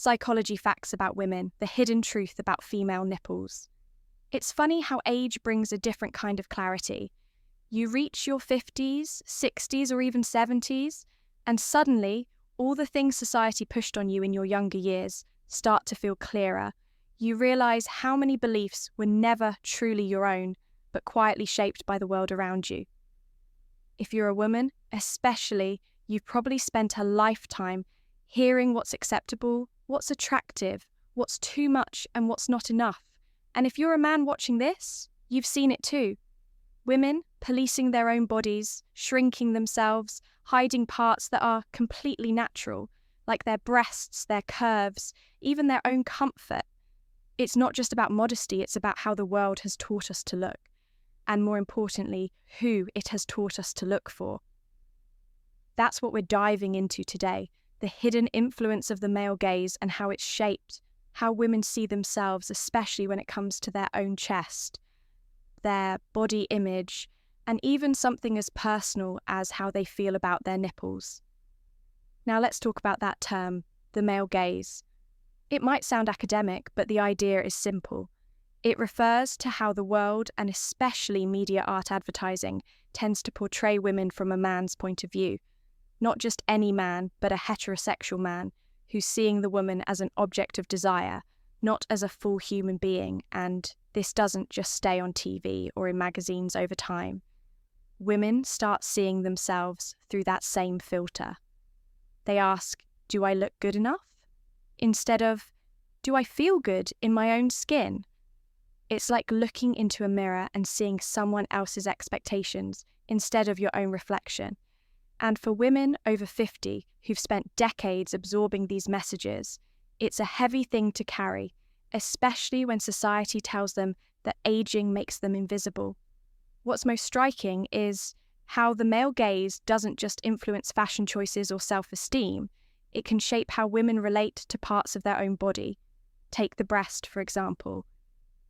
Psychology facts about women, the hidden truth about female nipples. It's funny how age brings a different kind of clarity. You reach your 50s, 60s, or even 70s, and suddenly, all the things society pushed on you in your younger years start to feel clearer. You realize how many beliefs were never truly your own, but quietly shaped by the world around you. If you're a woman, especially, you've probably spent a lifetime hearing what's acceptable, what's attractive, what's too much, and what's not enough. And if you're a man watching this, you've seen it too. Women policing their own bodies, shrinking themselves, hiding parts that are completely natural, like their breasts, their curves, even their own comfort. It's not just about modesty, it's about how the world has taught us to look, and more importantly, who it has taught us to look for. That's what we're diving into today, the hidden influence of the male gaze and how it's shaped how women see themselves, especially when it comes to their own chest, their body image, and even something as personal as how they feel about their nipples. Now let's talk about that term, the male gaze. It might sound academic, but the idea is simple. It refers to how the world, and especially media art advertising, tends to portray women from a man's point of view. Not just any man, but a heterosexual man, who's seeing the woman as an object of desire, not as a full human being, and this doesn't just stay on TV or in magazines over time. Women start seeing themselves through that same filter. They ask, do I look good enough? Instead of, do I feel good in my own skin? It's like looking into a mirror and seeing someone else's expectations instead of your own reflection. And for women over 50 who've spent decades absorbing these messages, it's a heavy thing to carry, especially when society tells them that aging makes them invisible. What's most striking is how the male gaze doesn't just influence fashion choices or self-esteem, it can shape how women relate to parts of their own body. Take the breast, for example.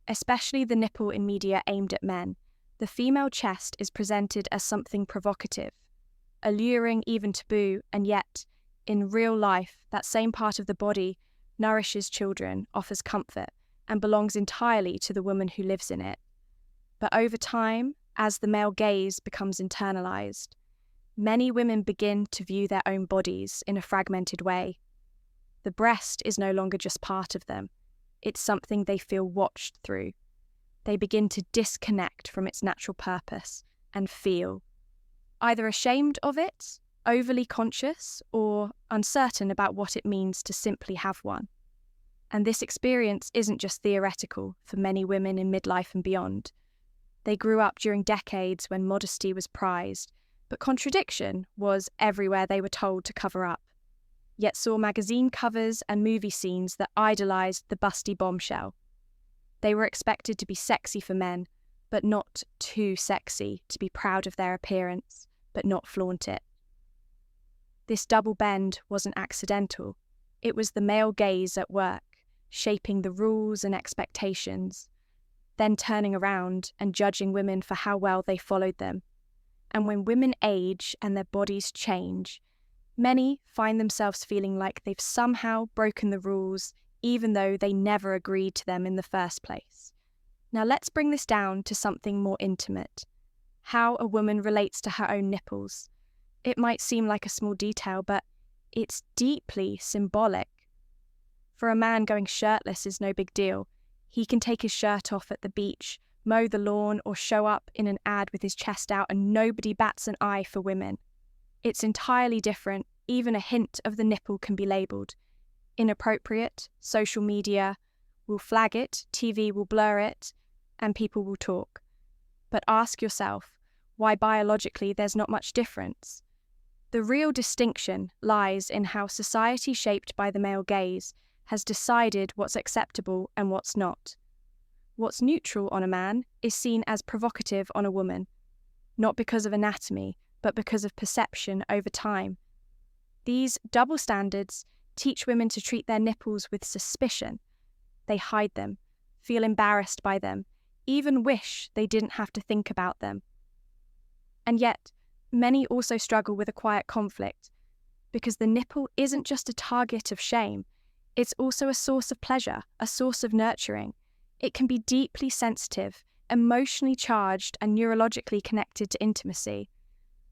Especially the nipple in media aimed at men, the female chest is presented as something provocative, alluring, even taboo, and yet, in real life, that same part of the body nourishes children, offers comfort, and belongs entirely to the woman who lives in it. But over time, as the male gaze becomes internalized, many women begin to view their own bodies in a fragmented way. The breast is no longer just part of them. It's something they feel watched through. They begin to disconnect from its natural purpose and feel either ashamed of it, overly conscious, or uncertain about what it means to simply have one. And this experience isn't just theoretical for many women in midlife and beyond. They grew up during decades when modesty was prized, but contradiction was everywhere they were told to cover up, yet saw magazine covers and movie scenes that idolized the busty bombshell. They were expected to be sexy for men, but not too sexy to be proud of their appearance, but not flaunt it. This double bend wasn't accidental. It was the male gaze at work, shaping the rules and expectations, then turning around and judging women for how well they followed them. And when women age and their bodies change, many find themselves feeling like they've somehow broken the rules, even though they never agreed to them in the first place. Now let's bring this down to something more intimate. How a woman relates to her own nipples. It might seem like a small detail, but it's deeply symbolic. For a man, going shirtless is no big deal. He can take his shirt off at the beach, mow the lawn, or show up in an ad with his chest out, and nobody bats an eye for women. It's entirely different. Even a hint of the nipple can be labelled inappropriate. Social media will flag it, TV will blur it, and people will talk. But ask yourself why biologically there's not much difference. The real distinction lies in how society, shaped by the male gaze, has decided what's acceptable and what's not. What's neutral on a man is seen as provocative on a woman, not because of anatomy, but because of perception over time. These double standards teach women to treat their nipples with suspicion. They hide them, feel embarrassed by them, even wish they didn't have to think about them. And yet, many also struggle with a quiet conflict, because the nipple isn't just a target of shame, It's also a source of pleasure, a source of nurturing. It can be deeply sensitive, emotionally charged, and neurologically connected to intimacy.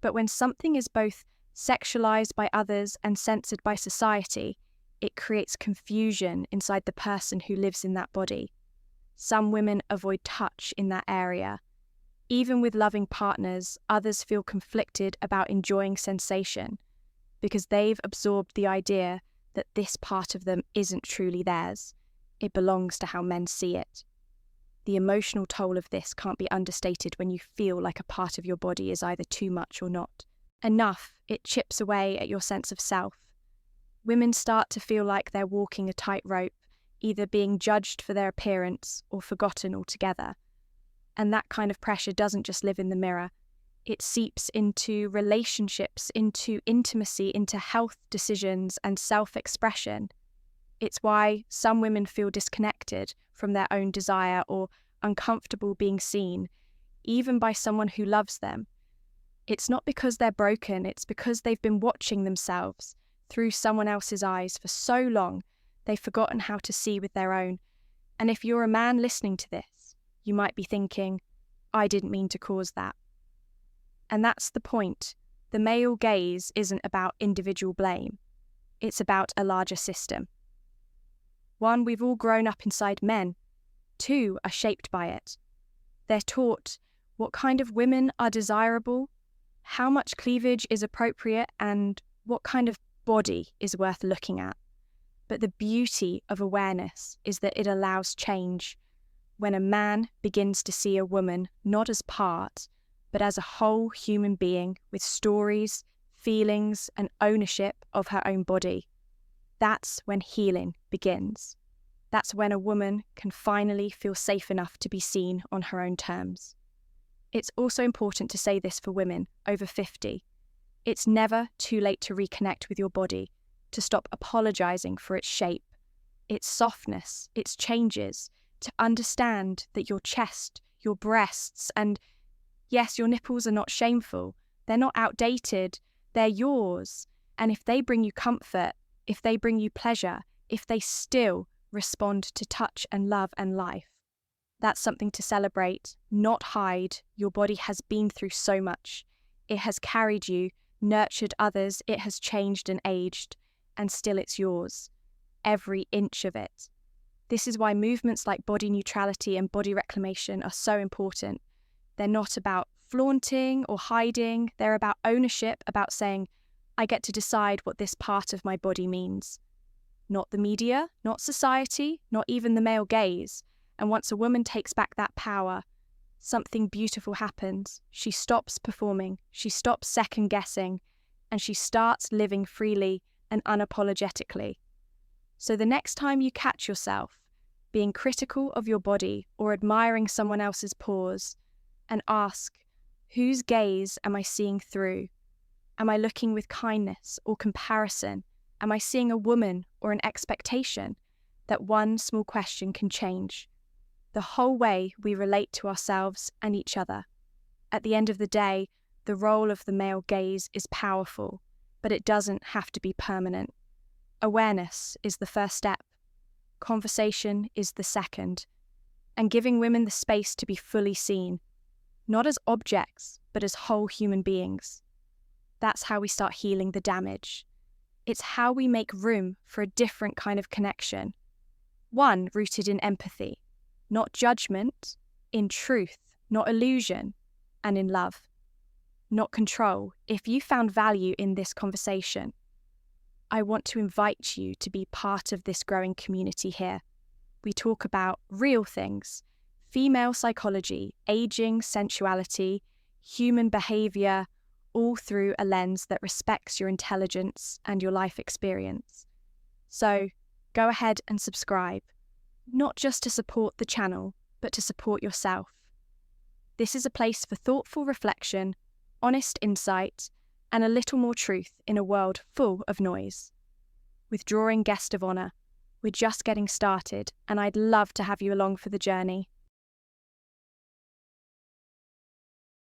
But when something is both sexualized by others and censored by society, it creates confusion inside the person who lives in that body. Some women avoid touch in that area. Even with loving partners, others feel conflicted about enjoying sensation because they've absorbed the idea that this part of them isn't truly theirs. It belongs to how men see it. The emotional toll of this can't be understated when you feel like a part of your body is either too much or not. Enough, it chips away at your sense of self. Women start to feel like they're walking a tightrope, either being judged for their appearance or forgotten altogether. And that kind of pressure doesn't just live in the mirror. It seeps into relationships, into intimacy, into health decisions and self-expression. It's why some women feel disconnected from their own desire or uncomfortable being seen, even by someone who loves them. It's not because they're broken, it's because they've been watching themselves through someone else's eyes for so long, they've forgotten how to see with their own. And if you're a man listening to this, you might be thinking, I didn't mean to cause that. And that's the point. The male gaze isn't about individual blame. It's about a larger system. 1, we've all grown up inside men. 2, are shaped by it. They're taught what kind of women are desirable, how much cleavage is appropriate, and what kind of body is worth looking at. But the beauty of awareness is that it allows change. When a man begins to see a woman not as part, but as a whole human being with stories, feelings, and ownership of her own body, that's when healing begins. That's when a woman can finally feel safe enough to be seen on her own terms. It's also important to say this for women over 50. It's never too late to reconnect with your body, to stop apologizing for its shape, its softness, its changes, to understand that your chest, your breasts, and yes, your nipples are not shameful. They're not outdated. They're yours. And if they bring you comfort, if they bring you pleasure, if they still respond to touch and love and life, that's something to celebrate, not hide. Your body has been through so much. It has carried you, nurtured others, it has changed and aged, and still it's yours. Every inch of it. This is why movements like body neutrality and body reclamation are so important. They're not about flaunting or hiding. They're about ownership, about saying, I get to decide what this part of my body means. Not the media, not society, not even the male gaze. And once a woman takes back that power, something beautiful happens. She stops performing, she stops second-guessing, and she starts living freely and unapologetically. So the next time you catch yourself being critical of your body or admiring someone else's pause, and ask, whose gaze am I seeing through? Am I looking with kindness or comparison? Am I seeing a woman or an expectation? That one small question can change the whole way we relate to ourselves and each other. At the end of the day, the role of the male gaze is powerful, but it doesn't have to be permanent. Awareness is the first step. Conversation is the second. And giving women the space to be fully seen, not as objects, but as whole human beings. That's how we start healing the damage. It's how we make room for a different kind of connection. One rooted in empathy, not judgment, in truth, not illusion, and in love, not control. If you found value in this conversation, I want to invite you to be part of this growing community here. We talk about real things, female psychology, aging, sensuality, human behavior, all through a lens that respects your intelligence and your life experience. So go ahead and subscribe, not just to support the channel, but to support yourself. This is a place for thoughtful reflection, honest insight, and a little more truth in a world full of noise. Withdrawing guest of honor, we're just getting started, and I'd love to have you along for the journey.